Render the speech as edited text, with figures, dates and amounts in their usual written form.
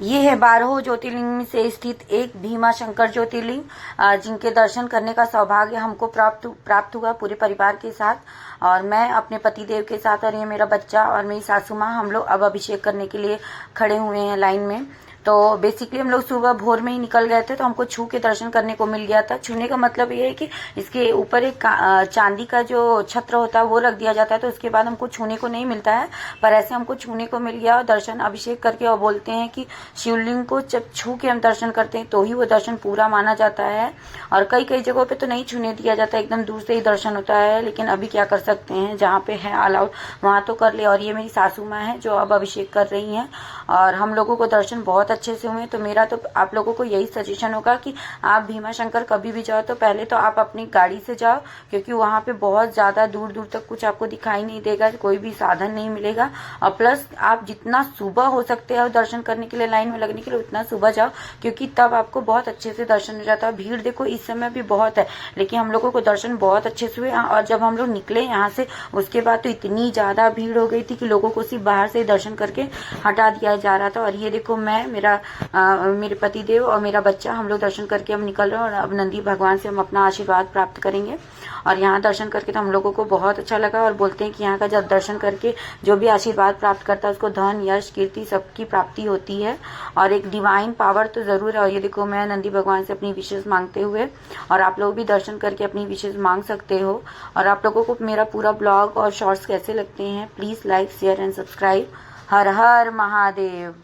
ये है 12 ज्योतिर्लिंग में से स्थित एक भीमा शंकर ज्योतिर्लिंग, जिनके दर्शन करने का सौभाग्य हमको प्राप्त हुआ पूरे परिवार के साथ। और मैं अपने पति देव के साथ, और ये मेरा बच्चा और मेरी सासू माँ, हम लोग अब अभिषेक करने के लिए खड़े हुए हैं लाइन में। तो बेसिकली हम लोग सुबह भोर में ही निकल गए थे, तो हमको छू के दर्शन करने को मिल गया था। छूने का मतलब ये है कि इसके ऊपर एक चांदी का जो छत्र होता है वो रख दिया जाता है, तो उसके बाद हमको छूने को नहीं मिलता है, पर ऐसे हमको छूने को मिल गया। और दर्शन अभिषेक करके, और बोलते हैं कि शिवलिंग को जब छू के हम दर्शन करते हैं तो ही वो दर्शन पूरा माना जाता है। और कई कई जगहों पे तो नहीं छूने दिया जाता, एकदम दूर से ही दर्शन होता है। लेकिन अभी क्या कर सकते हैं, जहाँ पे है अलाउड वहां तो कर ले। और ये मेरी सासू माँ है जो अब अभिषेक कर रही हैं, और हम लोगों को दर्शन बहुत अच्छे से हुए। तो मेरा तो आप लोगों को यही सजेशन होगा कि आप भीमा शंकर कभी भी जाओ तो पहले तो आप अपनी गाड़ी से जाओ, क्योंकि वहां पे बहुत ज्यादा दूर दूर तक कुछ आपको दिखाई नहीं देगा, कोई भी साधन नहीं मिलेगा। और प्लस आप जितना सुबह हो सकते हो दर्शन करने के लिए, लाइन में लगने के लिए, उतना सुबह जाओ, क्योंकि तब आपको बहुत अच्छे से दर्शन हो जाता है। भीड़ देखो इस समय भी बहुत है, लेकिन हम लोगों को दर्शन बहुत अच्छे से हुए। और जब हम लोग निकले यहाँ से, उसके बाद तो इतनी ज्यादा भीड़ हो गई थी कि लोगों को सिर्फ बाहर से दर्शन करके हटा दिया जा रहा था। और ये देखो मैं, मेरे पति देव और मेरा बच्चा, हम लोग दर्शन करके अब निकल रहे हैं। और अब नंदी भगवान से हम अपना आशीर्वाद प्राप्त करेंगे। और यहाँ दर्शन करके तो हम लोगों को बहुत अच्छा लगा। और बोलते हैं कि यहाँ का जब दर्शन करके जो भी आशीर्वाद प्राप्त करता है उसको धन, यश, कीर्ति सबकी प्राप्ति होती है, और एक डिवाइन पावर तो जरूर है। और ये देखो मैं नंदी भगवान से अपनी विशेष मांगते हुए, और आप लोग भी दर्शन करके अपनी विशेष मांग सकते हो। और आप लोगों को मेरा पूरा ब्लॉग और शॉर्ट्स कैसे लगते हैं, please like, share and subscribe. Her her Mahadev.